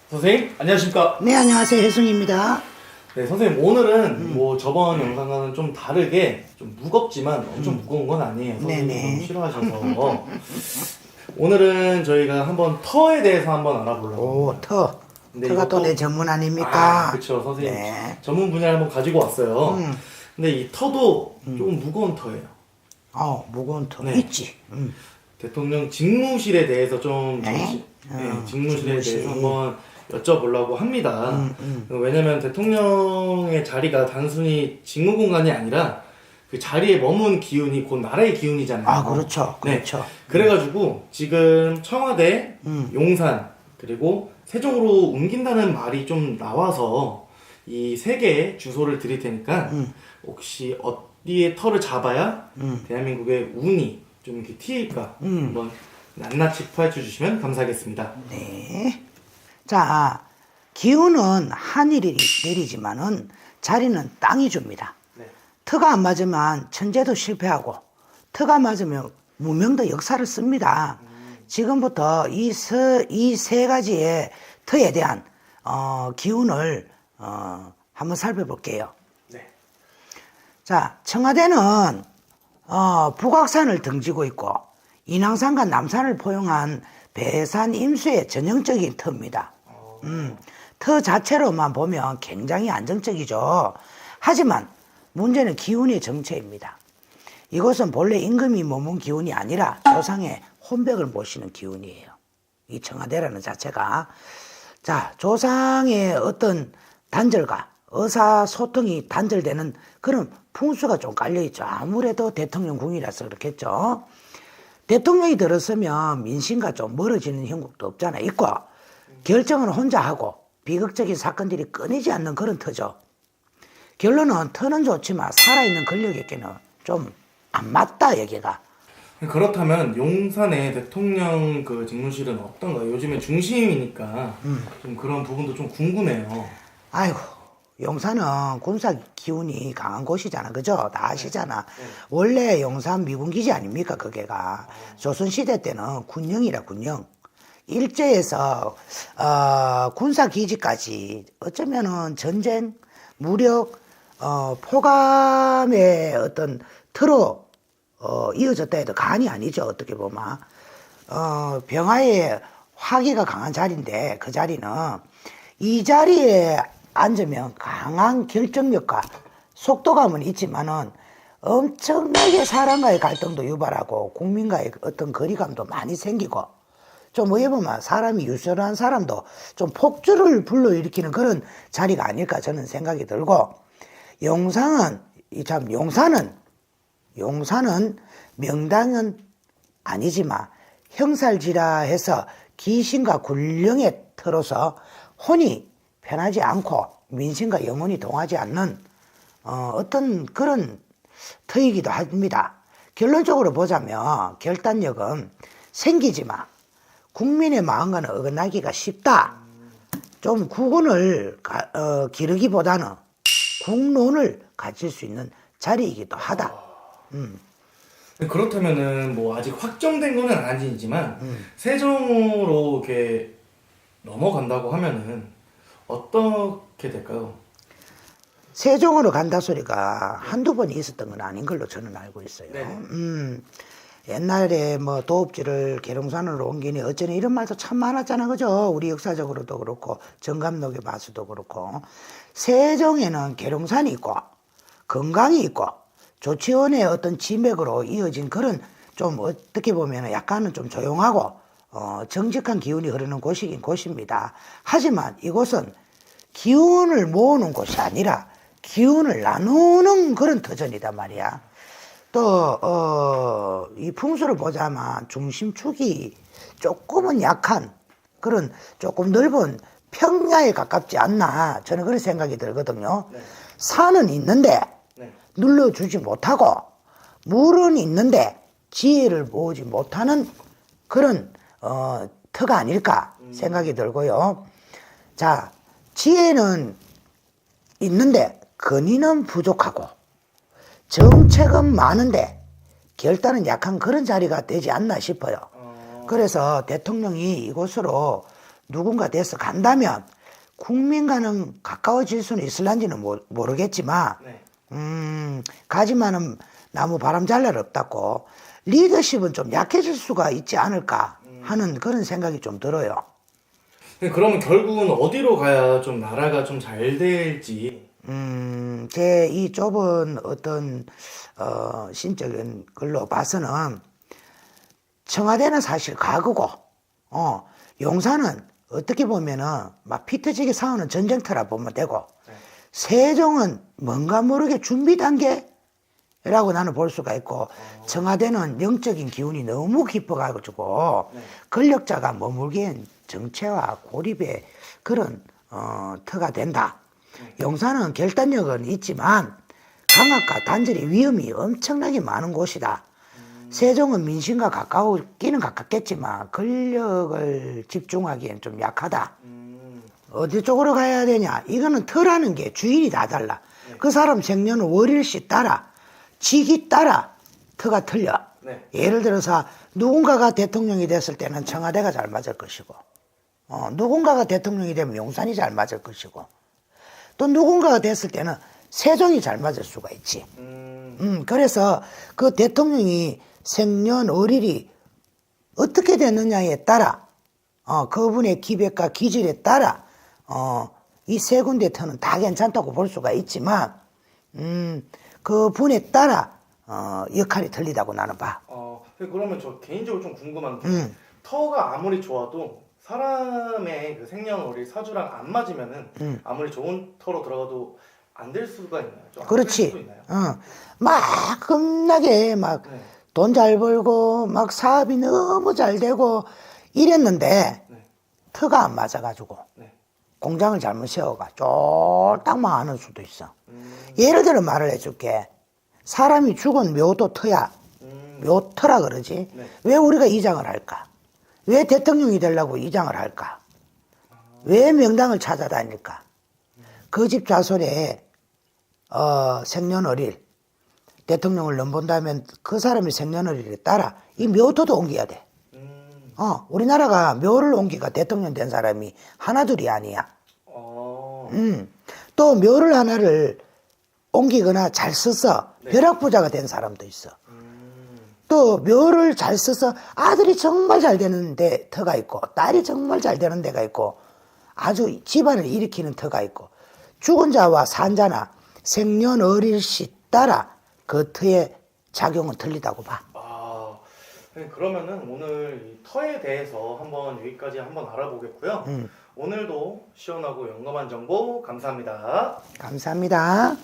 선생님, 안녕하십니까? 네, 안녕하세요. 혜승입니다. 네, 선생님, 오늘은 뭐 저번 영상과는 좀 다르게 좀 무겁지만 엄청 무거운 건 아니에요. 선생님이 네네. 너무 싫어하셔서. 오늘은 저희가 한번 터에 대해서 한번 알아보려고. 오, 터. 근데 터가 또 이것도- 내 전문 아닙니까? 그쵸, 선생님. 네. 전문 분야를 한번 가지고 왔어요. 근데 이 터도 조금 무거운 터예요. 무거운 터. 네. 있지. 대통령 직무실에 대해서 좀 네? 직무실에 직무실. 대해서 한번 여쭤보려고 합니다. 왜냐면 대통령의 자리가 단순히 직무 공간이 아니라 그 자리에 머문 기운이 곧 나라의 기운이잖아요. 아, 그렇죠. 네. 그렇죠. 그래가지고 지금 청와대, 용산 그리고 세종으로 옮긴다는 말이 좀 나와서 이 세 개의 주소를 드릴 테니까 혹시 어디에 터를 잡아야 대한민국의 운이 좀 이렇게 튀일까 한번 낱낱이 파헤쳐 주시면 감사하겠습니다. 네. 자, 기운은 하늘이 내리지만은 자리는 땅이 줍니다. 네. 터가 안 맞으면 천재도 실패하고, 터가 맞으면 무명도 역사를 씁니다. 지금부터 이 세 가지의 터에 대한 기운을 한번 살펴볼게요. 네. 자, 청와대는 북악산을 등지고 있고 인왕산과 남산을 포용한 배산 임수의 전형적인 터입니다. 터 자체로만 보면 굉장히 안정적이죠. 하지만 문제는 기운의 정체입니다. 이것은 본래 임금이 머문 기운이 아니라 조상의 혼백을 모시는 기운이에요. 이 청와대라는 자체가. 자, 조상의 어떤 단절과 의사소통이 단절되는 그런 풍수가 좀 깔려있죠. 아무래도 대통령궁이라서 그렇겠죠. 대통령이 들어서면 민심과 좀 멀어지는 형국도 없잖아. 있고, 결정은 혼자 하고, 비극적인 사건들이 끊이지 않는 그런 터죠. 결론은 터는 좋지만 살아있는 권력에게는 좀 안 맞다, 여기가. 그렇다면 용산의 대통령 그 직무실은 어떤가요? 요즘에 중심이니까 좀 그런 부분도 좀 궁금해요. 아이고, 용산은 군사 기운이 강한 곳이잖아. 그죠? 다 아시잖아. 원래 용산 미군기지 아닙니까? 그게가. 조선시대 때는 군영이라, 군영. 일제에서, 군사기지까지 어쩌면은 전쟁, 무력, 포감의 어떤 틀로, 이어졌다 해도 간이 아니죠. 어떻게 보면. 병화의 화기가 강한 자리인데 그 자리는 이 자리에 앉으면 강한 결정력과 속도감은 있지만은 엄청나게 사람과의 갈등도 유발하고 국민과의 어떤 거리감도 많이 생기고 좀 어떻게 보면 사람이 유순한 사람도 좀 폭주를 불러일으키는 그런 자리가 아닐까 저는 생각이 들고 용산은 명당은 아니지만 형살지라 해서 귀신과 굴령의 터로서 혼이 편하지 않고 민심과 영혼이 동하지 않는 어떤 그런 터이기도 합니다. 결론적으로 보자면 결단력은 생기지만 국민의 마음과는 어긋나기가 쉽다. 좀 국운을 기르기보다는 국론을 가질 수 있는 자리이기도 하다. 그렇다면은 뭐 아직 확정된 거는 아니지만 세종으로 이렇게 넘어간다고 하면은 어떻게 될까요? 세종으로 간다 소리가 한두 번이 있었던 건 아닌 걸로 저는 알고 있어요. 옛날에 뭐 도읍지를 계룡산으로 옮기니 어쩌니 이런 말도 참 많았잖아. 그죠? 우리 역사적으로도 그렇고 정감록의 마수도 그렇고 세종에는 계룡산이 있고 건강이 있고 조치원의 어떤 지맥으로 이어진 그런 좀 어떻게 보면 약간은 좀 조용하고 정직한 기운이 흐르는 곳이긴 곳입니다. 하지만 이곳은 기운을 모으는 곳이 아니라 기운을 나누는 그런 터전이단 말이야. 또 이 풍수를 보자면 중심축이 조금은 약한 그런 조금 넓은 평야에 가깝지 않나 저는 그런 생각이 들거든요. 산은 있는데 눌러주지 못하고 물은 있는데 지혜를 모으지 못하는 그런 터가 아닐까 생각이 들고요. 자, 지혜는 있는데 근위는 부족하고 정책은 많은데 결단은 약한 그런 자리가 되지 않나 싶어요. 그래서 대통령이 이곳으로 누군가 돼서 간다면 국민과는 가까워질 수는 있을란지는 모르겠지만 네. 가지 많은 나무 바람 잘 날 없다고 리더십은 좀 약해질 수가 있지 않을까 하는 그런 생각이 좀 들어요. 네, 그러면 결국은 어디로 가야 좀 나라가 좀 잘 될지. 제 이 좁은 어떤 신적인 걸로 봐서는 청와대는 사실 과거고, 용산은 어떻게 보면은 막 피 터지게 싸우는 전쟁터라 보면 되고, 네. 세종은 뭔가 모르게 준비 단계라고 나는 볼 수가 있고, 청와대는 영적인 기운이 너무 깊어가지고, 네. 권력자가 머물기엔 정체와 고립의 그런 터가 된다. 용산은 결단력은 있지만 강압과 단절의 위험이 엄청나게 많은 곳이다. 세종은 민심과 가까우기는 가깝겠지만 권력을 집중하기엔 좀 약하다. 어디 쪽으로 가야 되냐? 이거는 터라는 게 주인이 다 달라. 그 사람 생년은 월일시 따라 직이 따라 터가 틀려. 네. 예를 들어서 누군가가 대통령이 됐을 때는 청와대가 잘 맞을 것이고, 누군가가 대통령이 되면 용산이 잘 맞을 것이고, 또 누군가가 됐을 때는 세종이 잘 맞을 수가 있지. 그래서 그 대통령이 생년월일이 어떻게 됐느냐에 따라, 그분의 기백과 기질에 따라, 이 세 군데 터는 다 괜찮다고 볼 수가 있지만, 그 분에 따라, 역할이 틀리다고 나는 봐. 그러면 저 개인적으로 좀 궁금한 게 터가 아무리 좋아도 사람의 그 생년월일 사주랑 안 맞으면은 아무리 좋은 터로 들어가도 안 될 수가 있나요? 좀안될 수도 그렇지. 있나요? 막 겁나게 막 네. 돈 잘 벌고 막 사업이 너무 잘 되고 이랬는데 네. 터가 안 맞아가지고 네. 공장을 잘못 세워가 쫄딱 망하는 수도 있어. 예를 들어 말을 해줄게. 사람이 죽은 묘도 터야. 묘터라 그러지. 네. 왜 우리가 이장을 할까? 왜 대통령이 되려고 이장을 할까? 왜 명당을 찾아다닐까? 그 집 좌선에 생년월일 대통령을 넘본다면 그 사람의 생년월일에 따라 이 묘토도 옮겨야 돼. 우리나라가 묘를 옮기가 대통령 된 사람이 하나둘이 아니야. 또 묘를 하나를 옮기거나 잘 써서 벼락부자가 된 사람도 있어. 또 묘를 잘 써서 아들이 정말 잘 되는 터가 있고 딸이 정말 잘 되는 데가 있고 아주 집안을 일으키는 터가 있고 죽은 자와 산 자나 생년월일시 따라 그 터의 작용은 틀리다고 봐. 그러면은 오늘 이 터에 대해서 한번 여기까지 한번 알아보겠고요. 오늘도 시원하고 영감한 정보 감사합니다. 감사합니다.